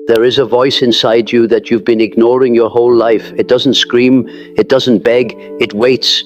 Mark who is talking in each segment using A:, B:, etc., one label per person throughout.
A: There is a voice inside you that you've been ignoring your whole life. It doesn't scream, it doesn't beg, it waits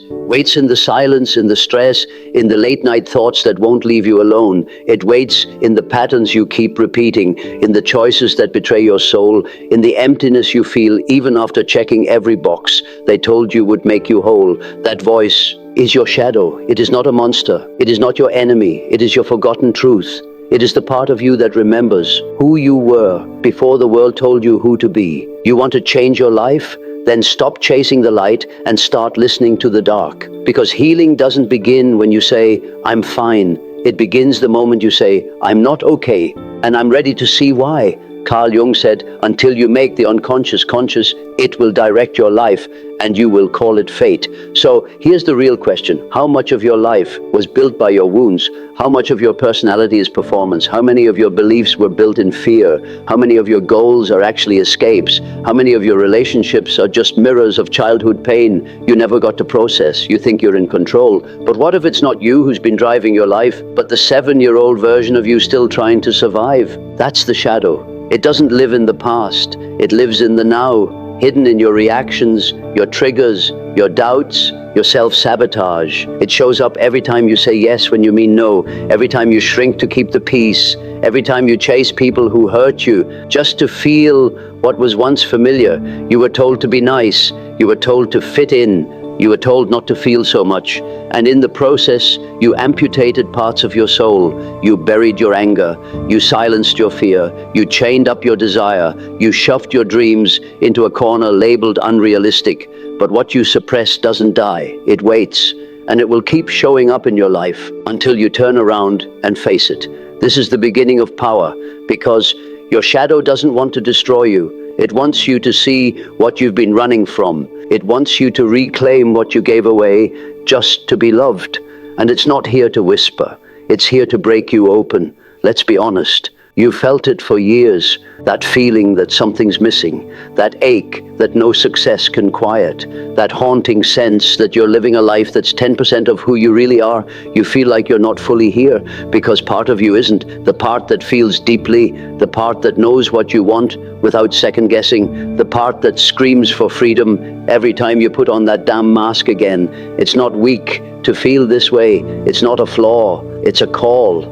A: in the silence, in the stress, in the late night thoughts that won't leave you alone. It waits in the patterns you keep repeating, in the choices that betray your soul, in the emptiness you feel even after checking every box they told you would make you whole. That voice is your shadow. It is not a monster. It is not your enemy. It is your forgotten truth. It is the part of you that remembers who you were before the world told you who to be. You want to change your life? Then stop chasing the light and start listening to the dark. Because healing doesn't begin when you say, I'm fine. It begins the moment you say, I'm not okay, and I'm ready to see why. Carl Jung said, until you make the unconscious conscious, it will direct your life and you will call it fate. So here's the real question. How much of your life was built by your wounds? How much of your personality is performance? How many of your beliefs were built in fear? How many of your goals are actually escapes? How many of your relationships are just mirrors of childhood pain you never got to process? You think you're in control, but what if it's not you who's been driving your life, but the 7-year-old version of you still trying to survive? That's the shadow. It doesn't live in the past, it lives in the now, hidden in your reactions, your triggers, your doubts, your self-sabotage. It shows up every time you say yes when you mean no, every time you shrink to keep the peace, every time you chase people who hurt you just to feel what was once familiar. You were told to be nice, you were told to fit in, you were told not to feel so much, and in the process, you amputated parts of your soul. You buried your anger, you silenced your fear, you chained up your desire, you shoved your dreams into a corner labeled unrealistic. But what you suppress doesn't die, it waits, and it will keep showing up in your life until you turn around and face it. This is the beginning of power, because your shadow doesn't want to destroy you. It wants you to see what you've been running from. It wants you to reclaim what you gave away just to be loved. And it's not here to whisper. It's here to break you open. Let's be honest. You felt it for years, that feeling that something's missing, that ache that no success can quiet, that haunting sense that you're living a life that's 10% of who you really are. You feel like you're not fully here because part of you isn't. The part that feels deeply, the part that knows what you want without second guessing, the part that screams for freedom every time you put on that damn mask again. It's not weak to feel this way. It's not a flaw. It's a call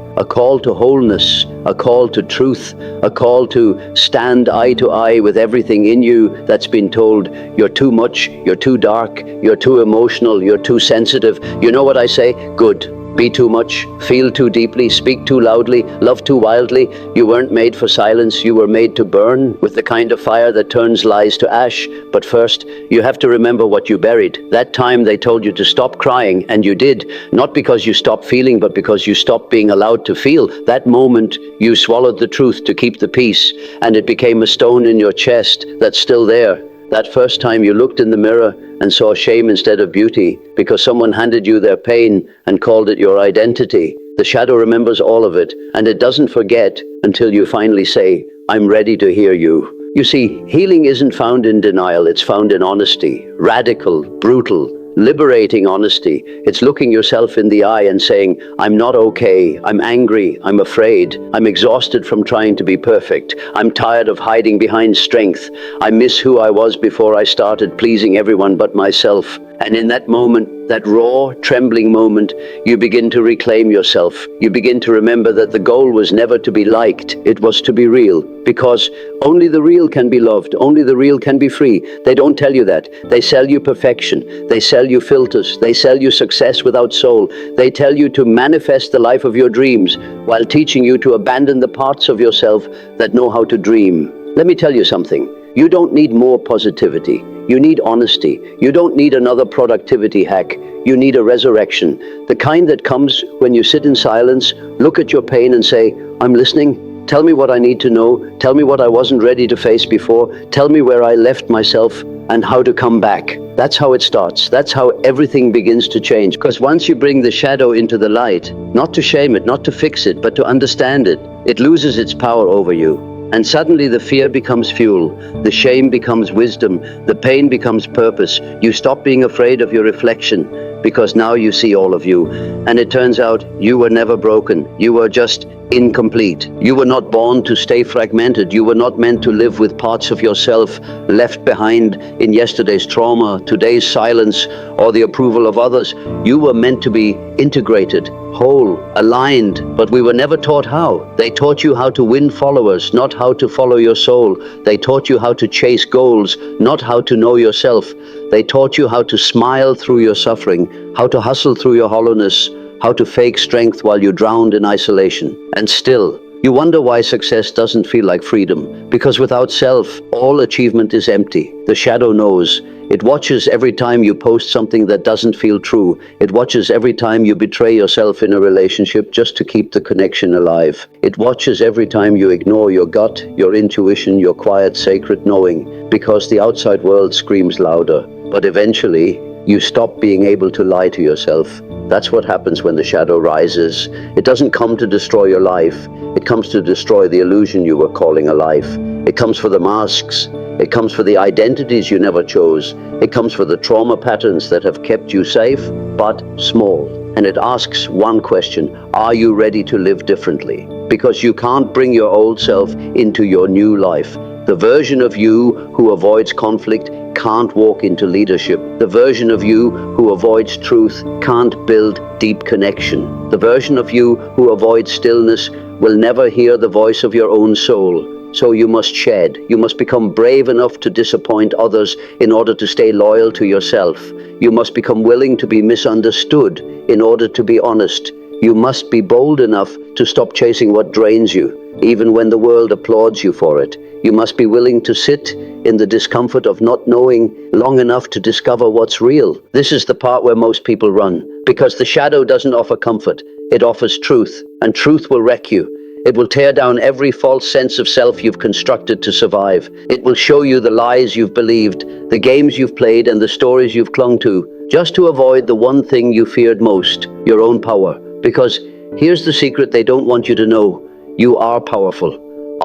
A: to wholeness, a call to truth, a call to stand eye to eye with everything in you that's been told you're too much, you're too dark, you're too emotional, you're too sensitive. You know what I say? Good. Be too much, feel too deeply, speak too loudly, love too wildly. You weren't made for silence, you were made to burn with the kind of fire that turns lies to ash. But first, you have to remember what you buried. That time they told you to stop crying, and you did. Not because you stopped feeling, but because you stopped being allowed to feel. That moment, you swallowed the truth to keep the peace, and it became a stone in your chest that's still there. That first time you looked in the mirror and saw shame instead of beauty, because someone handed you their pain and called it your identity. The shadow remembers all of it, and it doesn't forget until you finally say, I'm ready to hear you. You see, healing isn't found in denial, it's found in honesty. Radical, brutal, liberating honesty. It's looking yourself in the eye and saying, I'm not okay, I'm angry, I'm afraid, I'm exhausted from trying to be perfect, I'm tired of hiding behind strength, I miss who I was before I started pleasing everyone but myself. And in that moment, that raw, trembling moment, you begin to reclaim yourself. You begin to remember that the goal was never to be liked, it was to be real. Because only the real can be loved, only the real can be free. They don't tell you that. They sell you perfection, they sell you filters, they sell you success without soul. They tell you to manifest the life of your dreams while teaching you to abandon the parts of yourself that know how to dream. Let me tell you something. You don't need more positivity. You need honesty. You don't need another productivity hack. You need a resurrection. The kind that comes when you sit in silence, look at your pain and say, I'm listening. Tell me what I need to know. Tell me what I wasn't ready to face before. Tell me where I left myself and how to come back. That's how it starts. That's how everything begins to change. Because once you bring the shadow into the light, not to shame it, not to fix it, but to understand it, it loses its power over you. And suddenly the fear becomes fuel, the shame becomes wisdom, the pain becomes purpose. You stop being afraid of your reflection because now you see all of you. And it turns out you were never broken. You were just incomplete. You were not born to stay fragmented. You were not meant to live with parts of yourself left behind in yesterday's trauma, today's silence, or the approval of others. You were meant to be integrated, whole, aligned, but we were never taught how. They taught you how to win followers, not how to follow your soul. They taught you how to chase goals, not how to know yourself. They taught you how to smile through your suffering, how to hustle through your hollowness, how to fake strength while you drowned in isolation. And still, you wonder why success doesn't feel like freedom. Because without self, all achievement is empty. The shadow knows. It watches every time you post something that doesn't feel true. It watches every time you betray yourself in a relationship just to keep the connection alive. It watches every time you ignore your gut, your intuition, your quiet, sacred knowing, because the outside world screams louder. But eventually, you stop being able to lie to yourself. That's what happens when the shadow rises. It doesn't come to destroy your life. It comes to destroy the illusion you were calling a life. It comes for the masks. It comes for the identities you never chose. It comes for the trauma patterns that have kept you safe, but small. And it asks one question: are you ready to live differently? Because you can't bring your old self into your new life. The version of you who avoids conflict can't walk into leadership. The version of you who avoids truth can't build deep connection. The version of you who avoids stillness will never hear the voice of your own soul. So you must shed. You must become brave enough to disappoint others in order to stay loyal to yourself. You must become willing to be misunderstood in order to be honest. You must be bold enough to stop chasing what drains you, even when the world applauds you for it. You must be willing to sit in the discomfort of not knowing long enough to discover what's real. This is the part where most people run, because the shadow doesn't offer comfort. It offers truth, and truth will wreck you. It will tear down every false sense of self you've constructed to survive. It will show you the lies you've believed, the games you've played, and the stories you've clung to, just to avoid the one thing you feared most, your own power. Because here's the secret they don't want you to know: you are powerful,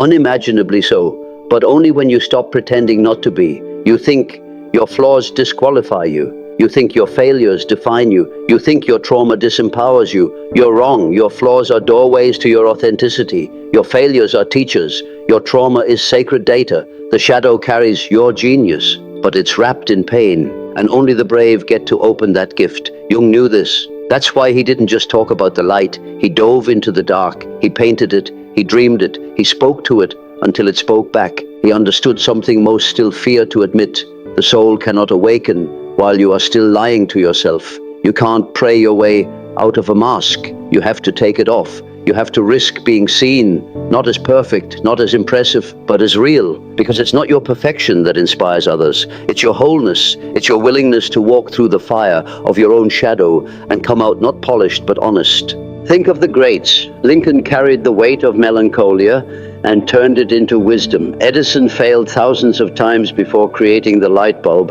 A: unimaginably so. But only when you stop pretending not to be. You think your flaws disqualify you. You think your failures define you. You think your trauma disempowers you. You're wrong. Your flaws are doorways to your authenticity. Your failures are teachers. Your trauma is sacred data. The shadow carries your genius, but it's wrapped in pain, and only the brave get to open that gift. Jung knew this. That's why he didn't just talk about the light. He dove into the dark. He painted it. He dreamed it. He spoke to it until it spoke back. He understood something most still fear to admit. The soul cannot awaken while you are still lying to yourself. You can't pray your way out of a mask. You have to take it off. You have to risk being seen, not as perfect, not as impressive, but as real. Because it's not your perfection that inspires others. It's your wholeness. It's your willingness to walk through the fire of your own shadow and come out not polished but honest. Think of the greats. Lincoln carried the weight of melancholia and turned it into wisdom. Edison failed thousands of times before creating the light bulb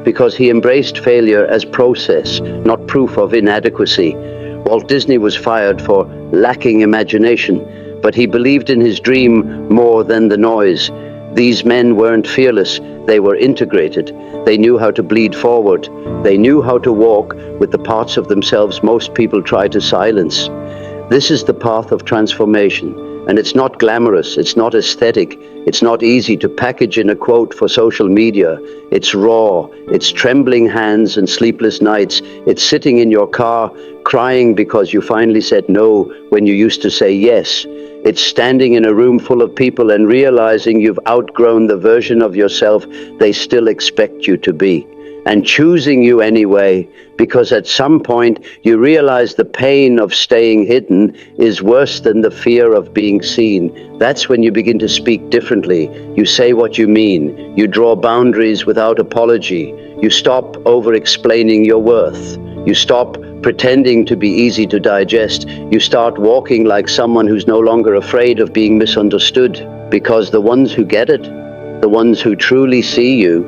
A: because he embraced failure as process, not proof of inadequacy. Walt Disney was fired for lacking imagination, but he believed in his dream more than the noise. These men weren't fearless, they were integrated. They knew how to bleed forward. They knew how to walk with the parts of themselves most people try to silence. This is the path of transformation, and it's not glamorous, it's not aesthetic, it's not easy to package in a quote for social media. It's raw, it's trembling hands and sleepless nights. It's sitting in your car crying because you finally said no when you used to say yes. It's standing in a room full of people and realizing you've outgrown the version of yourself they still expect you to be, and choosing you anyway, because at some point you realize the pain of staying hidden is worse than the fear of being seen. That's when you begin to speak differently. You say what you mean. You draw boundaries without apology. You stop over-explaining your worth. You stop pretending to be easy to digest. You start walking like someone who's no longer afraid of being misunderstood, because the ones who get it, the ones who truly see you,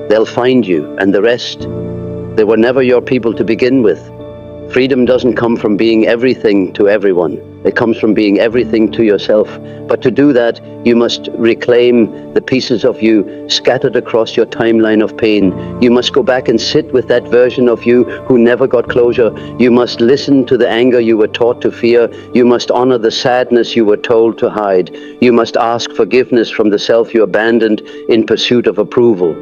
A: they'll find you, and the rest, they were never your people to begin with. Freedom doesn't come from being everything to everyone. It comes from being everything to yourself. But to do that, you must reclaim the pieces of you scattered across your timeline of pain. You must go back and sit with that version of you who never got closure. You must listen to the anger you were taught to fear. You must honor the sadness you were told to hide. You must ask forgiveness from the self you abandoned in pursuit of approval.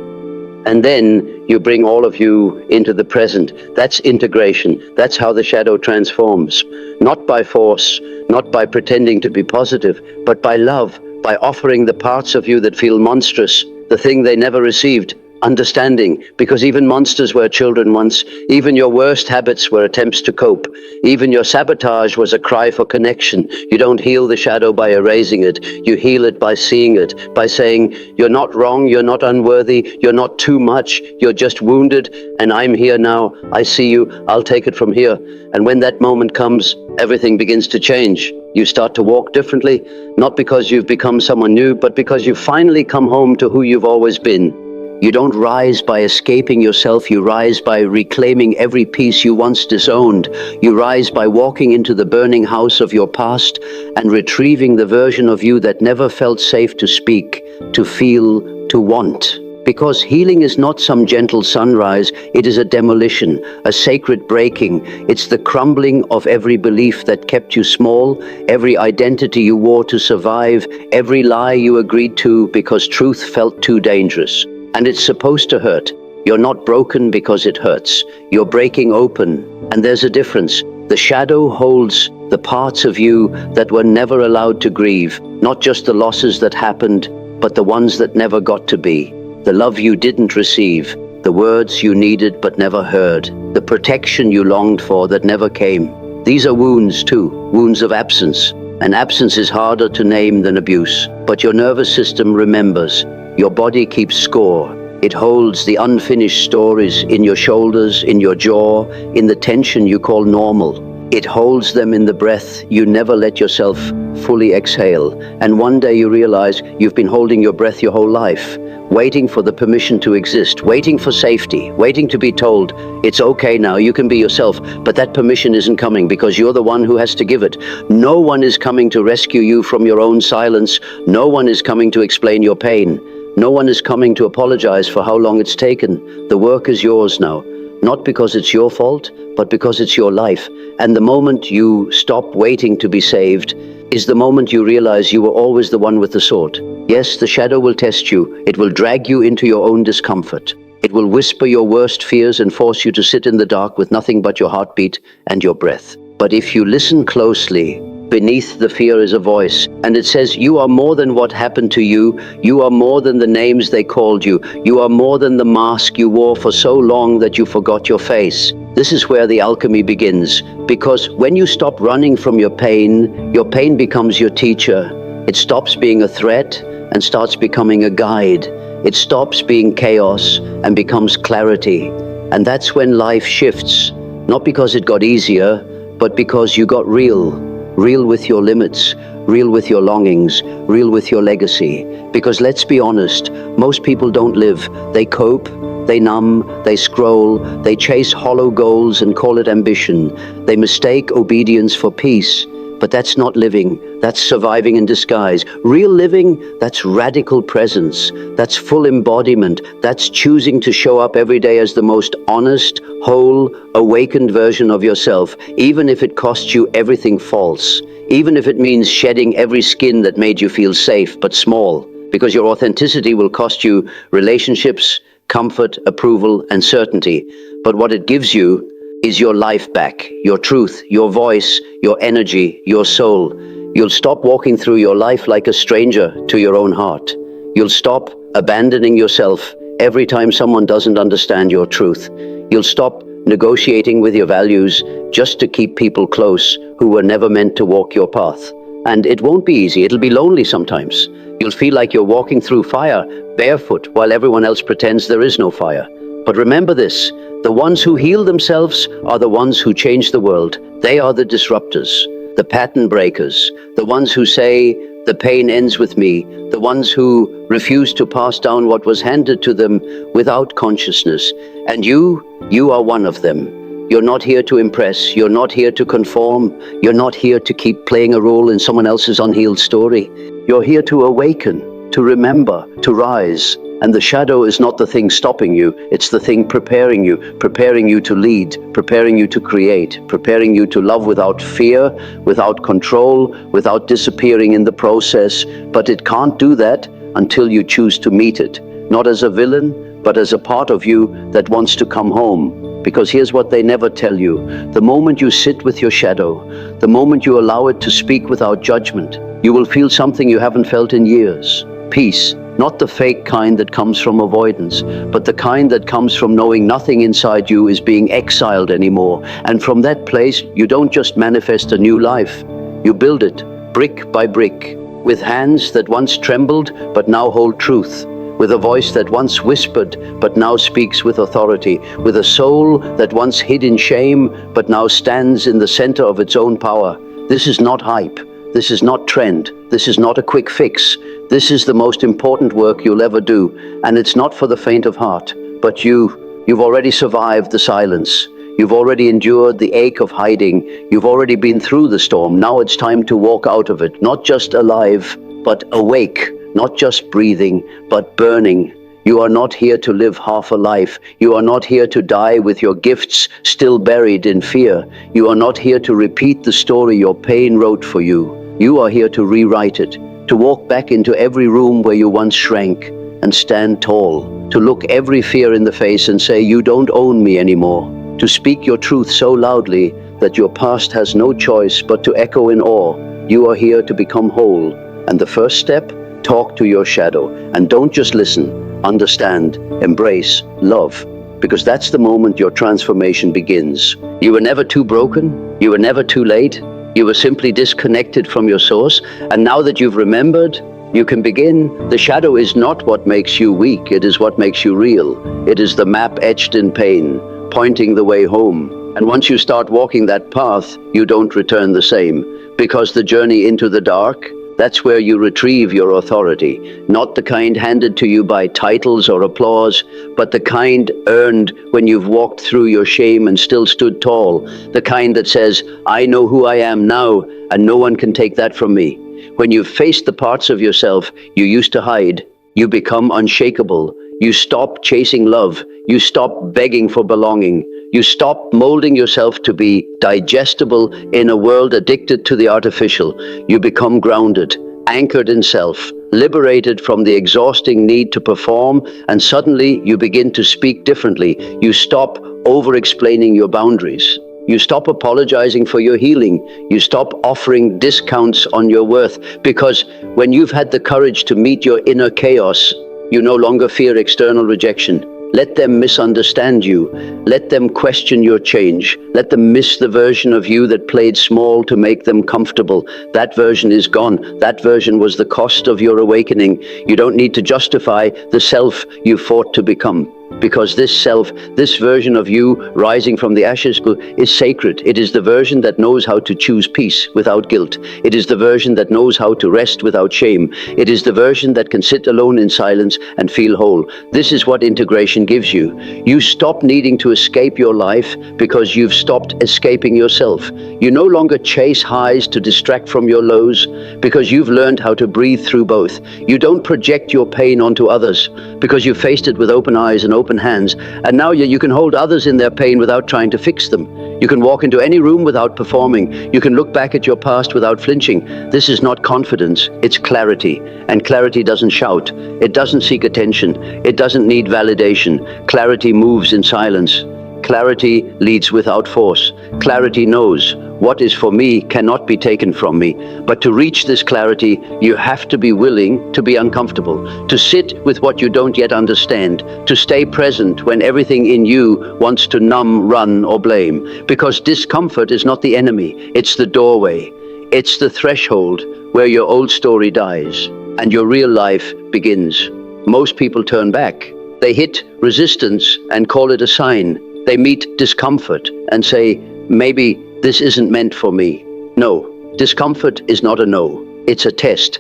A: And then you bring all of you into the present. That's integration. That's how the shadow transforms. Not by force, not by pretending to be positive, but by love, by offering the parts of you that feel monstrous, the thing they never received. Understanding, because even monsters were children once. Even your worst habits were attempts to cope. Even your sabotage was a cry for connection. You don't heal the shadow by erasing it. You heal it by seeing it, by saying, you're not wrong, you're not unworthy, you're not too much, you're just wounded, and I'm here now. I see you, I'll take it from here. And when that moment comes, everything begins to change. You start to walk differently, not because you've become someone new, but because you've finally come home to who you've always been. You don't rise by escaping yourself, you rise by reclaiming every piece you once disowned. You rise by walking into the burning house of your past and retrieving the version of you that never felt safe to speak, to feel, to want. Because healing is not some gentle sunrise, it is a demolition, a sacred breaking. It's the crumbling of every belief that kept you small, every identity you wore to survive, every lie you agreed to because truth felt too dangerous. And it's supposed to hurt. You're not broken because it hurts. You're breaking open. And there's a difference. The shadow holds the parts of you that were never allowed to grieve, not just the losses that happened, but the ones that never got to be. The love you didn't receive, the words you needed but never heard, the protection you longed for that never came. These are wounds too, wounds of absence. And absence is harder to name than abuse. But your nervous system remembers. Your body keeps score. It holds the unfinished stories in your shoulders, in your jaw, in the tension you call normal. It holds them in the breath you never let yourself fully exhale. And one day you realize you've been holding your breath your whole life, waiting for the permission to exist, waiting for safety, waiting to be told, it's okay now, you can be yourself. But that permission isn't coming because you're the one who has to give it. No one is coming to rescue you from your own silence. No one is coming to explain your pain. No one is coming to apologize for how long it's taken. The work is yours now, not because it's your fault, but because it's your life. And the moment you stop waiting to be saved is the moment you realize you were always the one with the sword. Yes, the shadow will test you. It will drag you into your own discomfort. It will whisper your worst fears and force you to sit in the dark with nothing but your heartbeat and your breath. But if you listen closely, beneath the fear is a voice, and it says, you are more than what happened to you. You are more than the names they called you. You are more than the mask you wore for so long that you forgot your face. This is where the alchemy begins, because when you stop running from your pain becomes your teacher. It stops being a threat and starts becoming a guide. It stops being chaos and becomes clarity. And that's when life shifts, not because it got easier, but because you got real. Real with your limits, real with your longings, real with your legacy. Because let's be honest, most people don't live. They cope, they numb, they scroll, they chase hollow goals and call it ambition. They mistake obedience for peace. But that's not living, that's surviving in disguise. Real living, that's radical presence, that's full embodiment, that's choosing to show up every day as the most honest, whole, awakened version of yourself, even if it costs you everything false, even if it means shedding every skin that made you feel safe but small, because your authenticity will cost you relationships, comfort, approval, and certainty. But what it gives you is your life back, your truth, your voice, your energy, your soul. You'll stop walking through your life like a stranger to your own heart. You'll stop abandoning yourself every time someone doesn't understand your truth. You'll stop negotiating with your values just to keep people close who were never meant to walk your path. And it won't be easy, it'll be lonely sometimes. You'll feel like you're walking through fire, barefoot, while everyone else pretends there is no fire. But remember this, the ones who heal themselves are the ones who change the world. They are the disruptors, the pattern breakers, the ones who say, the pain ends with me, the ones who refuse to pass down what was handed to them without consciousness. And you are one of them. You're not here to impress. You're not here to conform. You're not here to keep playing a role in someone else's unhealed story. You're here to awaken, to remember, to rise. And the shadow is not the thing stopping you, it's the thing preparing you to lead, preparing you to create, preparing you to love without fear, without control, without disappearing in the process. But it can't do that until you choose to meet it, not as a villain, but as a part of you that wants to come home. Because here's what they never tell you. The moment you sit with your shadow, the moment you allow it to speak without judgment, you will feel something you haven't felt in years. Peace. Not the fake kind that comes from avoidance, but the kind that comes from knowing nothing inside you is being exiled anymore. And from that place, you don't just manifest a new life. You build it, brick by brick, with hands that once trembled, but now hold truth, with a voice that once whispered, but now speaks with authority, with a soul that once hid in shame, but now stands in the center of its own power. This is not hype. This is not trend. This is not a quick fix. This is the most important work you'll ever do, and it's not for the faint of heart. But you've already survived the silence. You've already endured the ache of hiding. You've already been through the storm. Now it's time to walk out of it, not just alive, but awake, not just breathing, but burning. You are not here to live half a life. You are not here to die with your gifts still buried in fear. You are not here to repeat the story your pain wrote for you. You are here to rewrite it, to walk back into every room where you once shrank and stand tall, to look every fear in the face and say, you don't own me anymore, to speak your truth so loudly that your past has no choice but to echo in awe. You are here to become whole. And the first step, talk to your shadow. And don't just listen, understand, embrace, love, because that's the moment your transformation begins. You were never too broken. You were never too late. You were simply disconnected from your source, and now that you've remembered, you can begin. The shadow is not what makes you weak, it is what makes you real. It is the map etched in pain, pointing the way home. And once you start walking that path, you don't return the same, because the journey into the dark, that's where you retrieve your authority, not the kind handed to you by titles or applause, but the kind earned when you've walked through your shame and still stood tall, the kind that says, I know who I am now, and no one can take that from me. When you've faced the parts of yourself you used to hide, you become unshakable. You stop chasing love. You stop begging for belonging. You stop molding yourself to be digestible in a world addicted to the artificial. You become grounded, anchored in self, liberated from the exhausting need to perform, and suddenly you begin to speak differently. You stop over-explaining your boundaries. You stop apologizing for your healing. You stop offering discounts on your worth, because when you've had the courage to meet your inner chaos, you no longer fear external rejection. Let them misunderstand you. Let them question your change. Let them miss the version of you that played small to make them comfortable. That version is gone. That version was the cost of your awakening. You don't need to justify the self you fought to become. Because this self, this version of you rising from the ashes is sacred. It is the version that knows how to choose peace without guilt. It is the version that knows how to rest without shame. It is the version that can sit alone in silence and feel whole. This is what integration gives you. You stop needing to escape your life because you've stopped escaping yourself. You no longer chase highs to distract from your lows because you've learned how to breathe through both. You don't project your pain onto others because you faced it with open eyes and open hands, and now you can hold others in their pain without trying to fix them. You can walk into any room without performing. You can look back at your past without flinching. This is not confidence, it's clarity. And clarity doesn't shout. It doesn't seek attention. It doesn't need validation. Clarity moves in silence. Clarity leads without force. Clarity knows what is for me cannot be taken from me. But to reach this clarity, you have to be willing to be uncomfortable, to sit with what you don't yet understand, to stay present when everything in you wants to numb, run, or blame. Because discomfort is not the enemy, it's the doorway. It's the threshold where your old story dies and your real life begins. Most people turn back. They hit resistance and call it a sign. They meet discomfort and say, maybe this isn't meant for me. No, discomfort is not a no. It's a test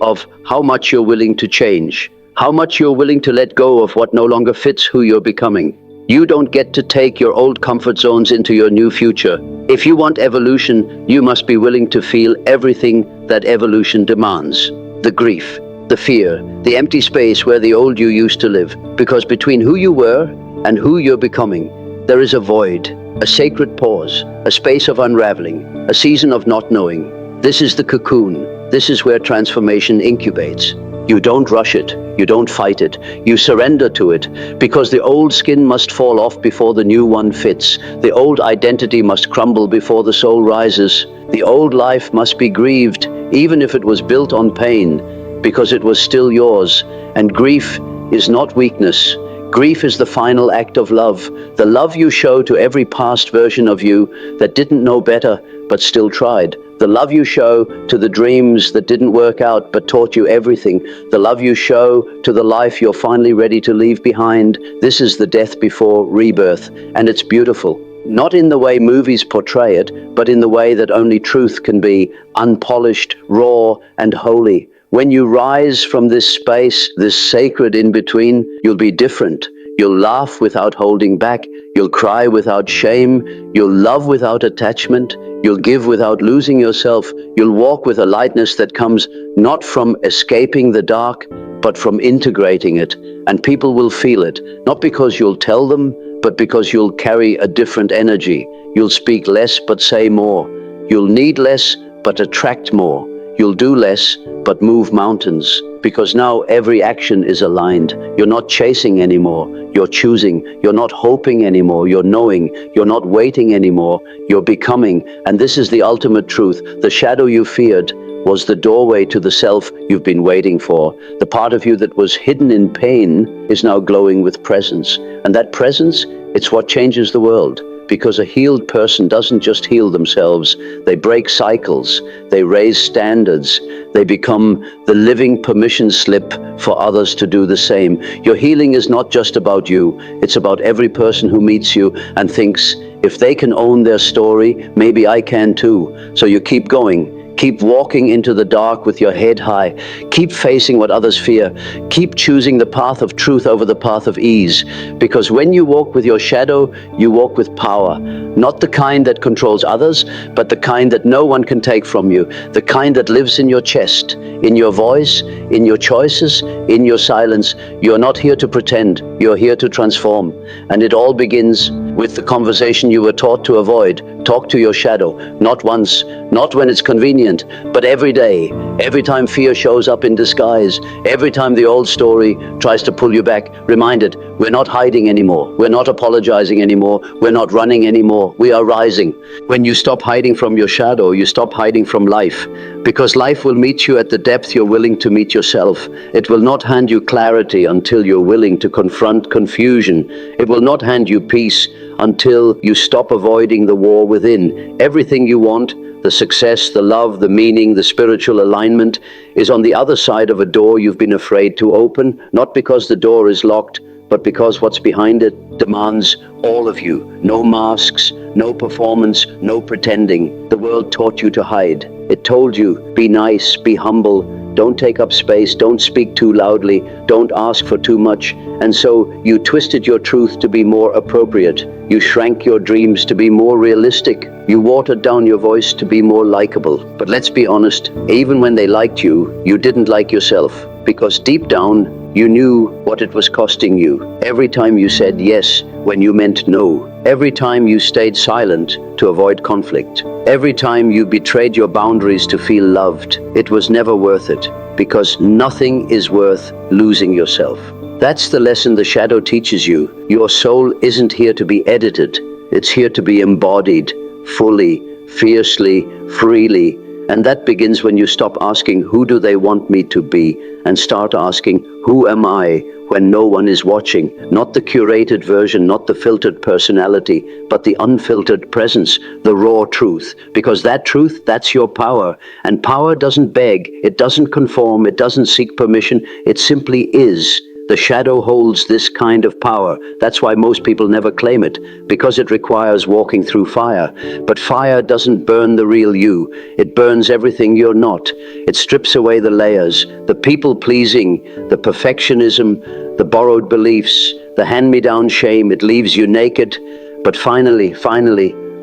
A: of how much you're willing to change, how much you're willing to let go of what no longer fits who you're becoming. You don't get to take your old comfort zones into your new future. If you want evolution, you must be willing to feel everything that evolution demands. The grief, the fear, the empty space where the old you used to live. Because between who you were and who you're becoming, there is a void, a sacred pause, a space of unraveling, a season of not knowing. This is the cocoon. This is where transformation incubates. You don't rush it. You don't fight it. You surrender to it, because the old skin must fall off before the new one fits. The old identity must crumble before the soul rises. The old life must be grieved, even if it was built on pain, because it was still yours. And grief is not weakness. Grief is the final act of love, the love you show to every past version of you that didn't know better but still tried. The love you show to the dreams that didn't work out but taught you everything. The love you show to the life you're finally ready to leave behind. This is the death before rebirth, and it's beautiful. Not in the way movies portray it, but in the way that only truth can be, unpolished, raw, and holy. When you rise from this space, this sacred in-between, you'll be different. You'll laugh without holding back. You'll cry without shame. You'll love without attachment. You'll give without losing yourself. You'll walk with a lightness that comes not from escaping the dark, but from integrating it. And people will feel it, not because you'll tell them, but because you'll carry a different energy. You'll speak less, but say more. You'll need less, but attract more. You'll do less, but move mountains, because now every action is aligned. You're not chasing anymore, you're choosing. You're not hoping anymore, you're knowing. You're not waiting anymore, you're becoming. And this is the ultimate truth. The shadow you feared was the doorway to the self you've been waiting for. The part of you that was hidden in pain is now glowing with presence. And that presence, it's what changes the world. Because a healed person doesn't just heal themselves, they break cycles, they raise standards, they become the living permission slip for others to do the same. Your healing is not just about you, it's about every person who meets you and thinks, if they can own their story, maybe I can too. So you keep going. Keep walking into the dark with your head high. Keep facing what others fear. Keep choosing the path of truth over the path of ease. Because when you walk with your shadow, you walk with power. Not the kind that controls others, but the kind that no one can take from you. The kind that lives in your chest, in your voice, in your choices, in your silence. You're not here to pretend. You're here to transform. And it all begins with the conversation you were taught to avoid. Talk to your shadow, not once, not when it's convenient, but every day, every time fear shows up in disguise, every time the old story tries to pull you back. Reminded, we're not hiding anymore, we're not apologizing anymore, we're not running anymore, we are rising. When you stop hiding from your shadow, you stop hiding from life, because life will meet you at the depth you're willing to meet yourself. It will not hand you clarity until you're willing to confront confusion. It will not hand you peace until you stop avoiding the war within. Everything you want, the success, the love, the meaning, the spiritual alignment, is on the other side of a door you've been afraid to open, not because the door is locked, but because what's behind it demands all of you. No masks, no performance, no pretending. The world taught you to hide. It told you, be nice, be humble, don't take up space, don't speak too loudly, don't ask for too much. And so you twisted your truth to be more appropriate. You shrank your dreams to be more realistic. You watered down your voice to be more likable. But let's be honest, even when they liked you, you didn't like yourself. Because deep down, you knew what it was costing you. Every time you said yes when you meant no. Every time you stayed silent to avoid conflict. Every time you betrayed your boundaries to feel loved. It was never worth it. Because nothing is worth losing yourself. That's the lesson the shadow teaches you. Your soul isn't here to be edited. It's here to be embodied, fully, fiercely, freely. And that begins when you stop asking, who do they want me to be? And start asking, who am I when no one is watching? Not the curated version, not the filtered personality, but the unfiltered presence, the raw truth. Because that truth, that's your power. And power doesn't beg, it doesn't conform, it doesn't seek permission, it simply is. The shadow holds this kind of power. That's why most people never claim it, because it requires walking through fire. But fire doesn't burn the real you. It burns everything you're not. It strips away the layers, the people-pleasing, the perfectionism, the borrowed beliefs, the hand-me-down shame. It leaves you naked, but finally,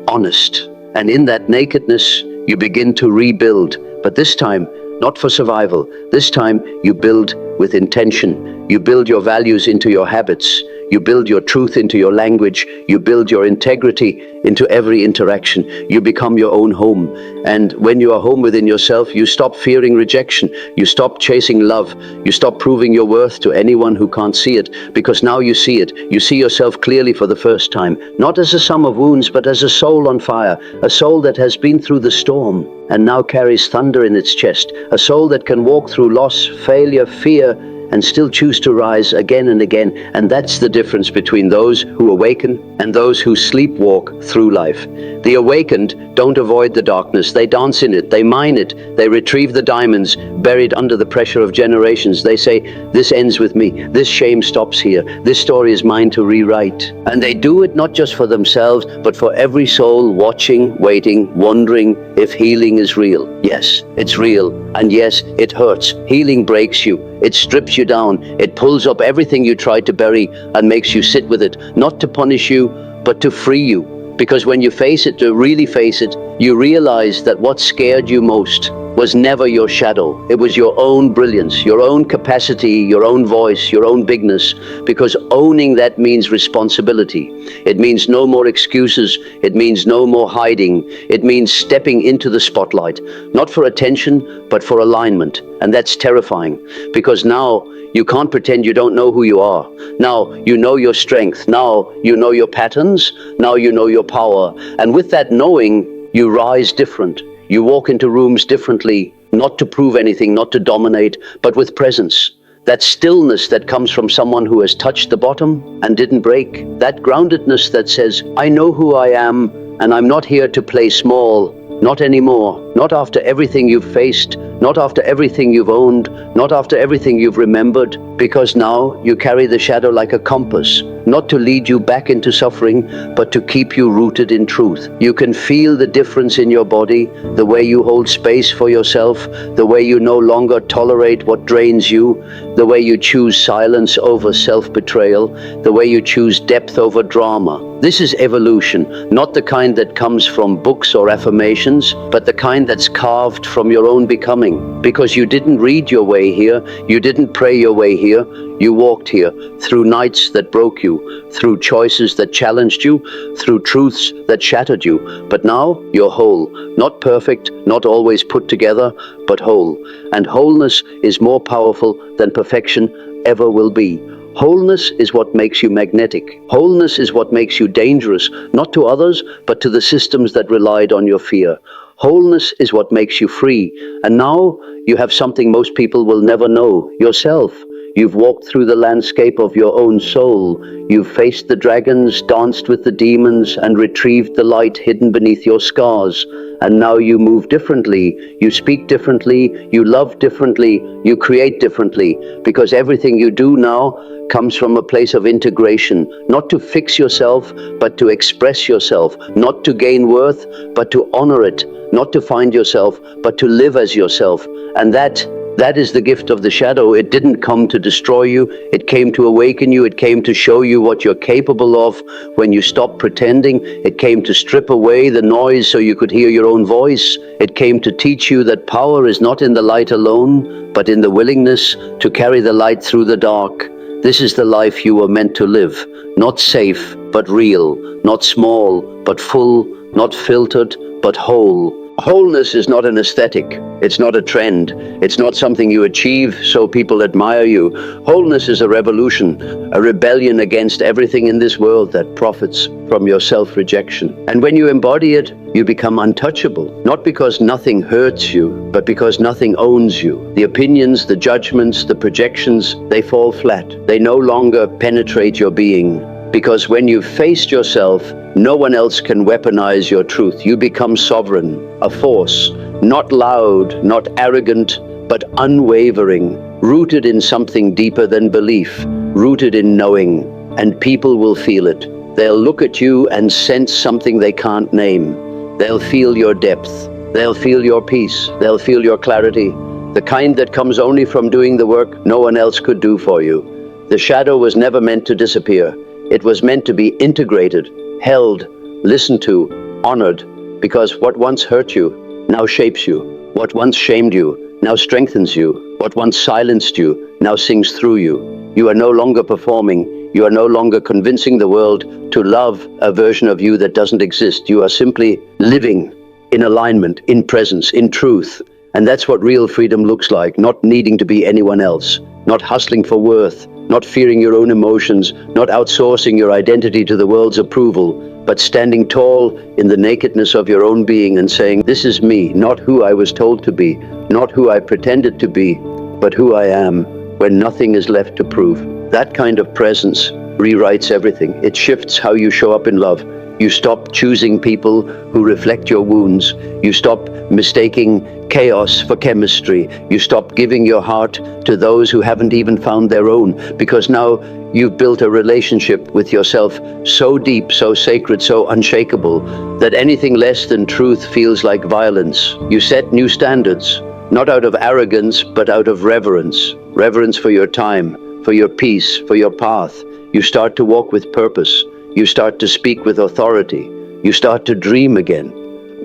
A: honest. And in that nakedness, you begin to rebuild. But this time, not for survival. This time, you build with intention. You build your values into your habits. You build your truth into your language. You build your integrity into every interaction. You become your own home. And when you are home within yourself, you stop fearing rejection. You stop chasing love. You stop proving your worth to anyone who can't see it, because now you see it. You see yourself clearly for the first time, not as a sum of wounds, but as a soul on fire, a soul that has been through the storm and now carries thunder in its chest, a soul that can walk through loss, failure, fear, and still choose to rise again and again. And that's the difference between those who awaken and those who sleepwalk through life. The awakened don't avoid the darkness. They dance in it. They mine it. They retrieve the diamonds buried under the pressure of generations. They say, this ends with me. This shame stops here. This story is mine to rewrite. And they do it not just for themselves, but for every soul watching, waiting, wondering if healing is real. Yes, it's real. And yes, it hurts. Healing breaks you. It strips you down. It pulls up everything you tried to bury and makes you sit with it, not to punish you, but to free you. Because when you face it, to really face it, you realize that what scared you most was never your shadow. It was your own brilliance, your own capacity, your own voice, your own bigness. Because owning that means responsibility. It means no more excuses. It means no more hiding. It means stepping into the spotlight, not for attention, but for alignment. And that's terrifying, because now you can't pretend you don't know who you are. Now you know your strength. Now you know your patterns. Now you know your power. And with that knowing, you rise different. You walk into rooms differently, not to prove anything, not to dominate, but with presence. That stillness that comes from someone who has touched the bottom and didn't break. That groundedness that says, I know who I am, and I'm not here to play small. Not anymore. Not after everything you've faced. Not after everything you've owned. Not after everything you've remembered. Because now you carry the shadow like a compass, not to lead you back into suffering, but to keep you rooted in truth. You can feel the difference in your body, the way you hold space for yourself, the way you no longer tolerate what drains you, the way you choose silence over self-betrayal, the way you choose depth over drama. This is evolution, not the kind that comes from books or affirmations, but the kind that's carved from your own becoming. Because you didn't read your way here, you didn't pray your way here, you walked here through nights that broke you, through choices that challenged you, through truths that shattered you. But now you're whole, not perfect, not always put together, but whole. And wholeness is more powerful than perfection ever will be. Wholeness is what makes you magnetic. Wholeness is what makes you dangerous, not to others, but to the systems that relied on your fear. Wholeness is what makes you free. And now you have something most people will never know, yourself. You've walked through the landscape of your own soul. You've faced the dragons, danced with the demons, and retrieved the light hidden beneath your scars. And now you move differently, you speak differently, you love differently, you create differently, because everything you do now comes from a place of integration, not to fix yourself, but to express yourself, not to gain worth, but to honor it, not to find yourself, but to live as yourself. And that is the gift of the shadow. It didn't come to destroy you. It came to awaken you. It came to show you what you're capable of when you stop pretending. It came to strip away the noise so you could hear your own voice. It came to teach you that power is not in the light alone, but in the willingness to carry the light through the dark. This is the life you were meant to live. Not safe, but real. Not small, but full. Not filtered, but whole. Wholeness is not an aesthetic. It's not a trend. It's not something you achieve so people admire you. Wholeness is a revolution, a rebellion against everything in this world that profits from your self-rejection. And when you embody it, you become untouchable. Not because nothing hurts you, but because nothing owns you. The opinions, the judgments, the projections, they fall flat. They no longer penetrate your being. Because when you've faced yourself, no one else can weaponize your truth. You become sovereign, a force, not loud, not arrogant, but unwavering, rooted in something deeper than belief, rooted in knowing, and people will feel it. They'll look at you and sense something they can't name. They'll feel your depth. They'll feel your peace. They'll feel your clarity, the kind that comes only from doing the work no one else could do for you. The shadow was never meant to disappear. It was meant to be integrated, held, listened to, honored, because what once hurt you now shapes you. What once shamed you now strengthens you. What once silenced you now sings through you. You are no longer performing. You are no longer convincing the world to love a version of you that doesn't exist. You are simply living in alignment, in presence, in truth. And that's what real freedom looks like, not needing to be anyone else, not hustling for worth, not fearing your own emotions, not outsourcing your identity to the world's approval, but standing tall in the nakedness of your own being and saying, this is me, not who I was told to be, not who I pretended to be, but who I am, when nothing is left to prove. That kind of presence rewrites everything. It shifts how you show up in love. You stop choosing people who reflect your wounds. You stop mistaking chaos for chemistry. You stop giving your heart to those who haven't even found their own, because now you've built a relationship with yourself so deep, so sacred, so unshakable, that anything less than truth feels like violence. You set new standards, not out of arrogance, but out of reverence. Reverence for your time, for your peace, for your path. You start to walk with purpose. You start to speak with authority. You start to dream again.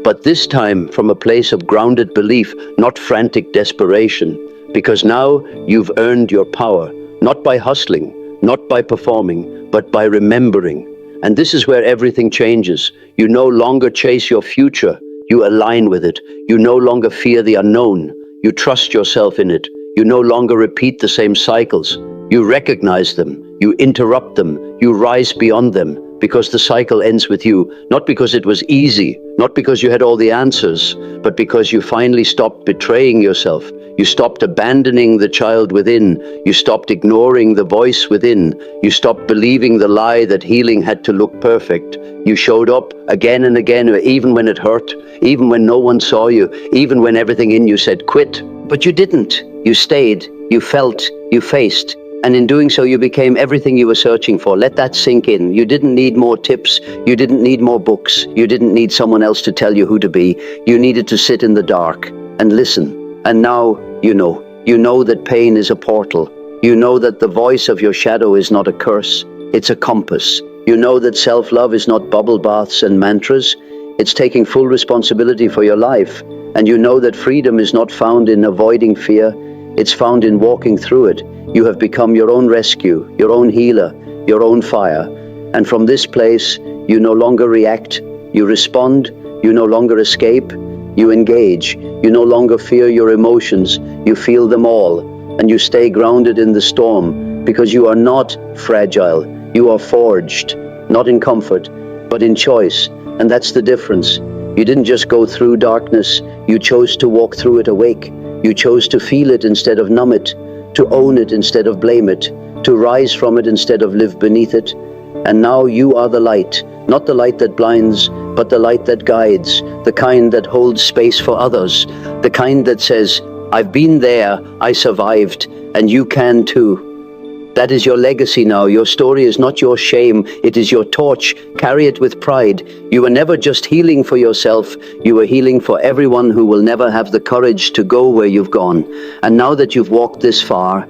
A: But this time from a place of grounded belief, not frantic desperation. Because now you've earned your power, not by hustling, not by performing, but by remembering. And this is where everything changes. You no longer chase your future. You align with it. You no longer fear the unknown. You trust yourself in it. You no longer repeat the same cycles. You recognize them. You interrupt them. You rise beyond them, because the cycle ends with you, not because it was easy, not because you had all the answers, but because you finally stopped betraying yourself. You stopped abandoning the child within. You stopped ignoring the voice within. You stopped believing the lie that healing had to look perfect. You showed up again and again, even when it hurt, even when no one saw you, even when everything in you said quit. But you didn't. You stayed. You felt. You faced. And in doing so, you became everything you were searching for. Let that sink in. You didn't need more tips. You didn't need more books. You didn't need someone else to tell you who to be. You needed to sit in the dark and listen. And now you know. You know that pain is a portal. You know that the voice of your shadow is not a curse. It's a compass. You know that self-love is not bubble baths and mantras. It's taking full responsibility for your life. And you know that freedom is not found in avoiding fear. It's found in walking through it. You have become your own rescue, your own healer, your own fire. And from this place, you no longer react, you respond, you no longer escape, you engage. You no longer fear your emotions, you feel them all. And you stay grounded in the storm, because you are not fragile, you are forged, not in comfort, but in choice. And that's the difference. You didn't just go through darkness, you chose to walk through it awake. You chose to feel it instead of numb it, to own it instead of blame it, to rise from it instead of live beneath it. And now you are the light, not the light that blinds, but the light that guides, the kind that holds space for others, the kind that says, I've been there, I survived, and you can too. That is your legacy now. Your story is not your shame, it is your torch. Carry it with pride. You were never just healing for yourself, you were healing for everyone who will never have the courage to go where you've gone. And now that you've walked this far,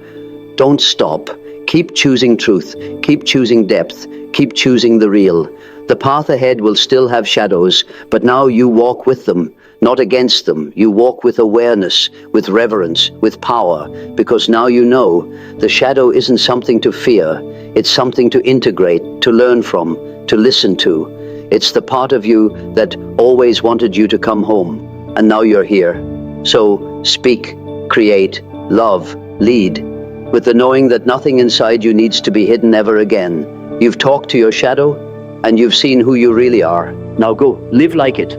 A: don't stop. Keep choosing truth, keep choosing depth, keep choosing the real. The path ahead will still have shadows, but now you walk with them, not against them. You walk with awareness, with reverence, with power, because now you know the shadow isn't something to fear. It's something to integrate, to learn from, to listen to. It's the part of you that always wanted you to come home, and now you're here. So speak, create, love, lead, with the knowing that nothing inside you needs to be hidden ever again. You've talked to your shadow, and you've seen who you really are. Now go, live like it.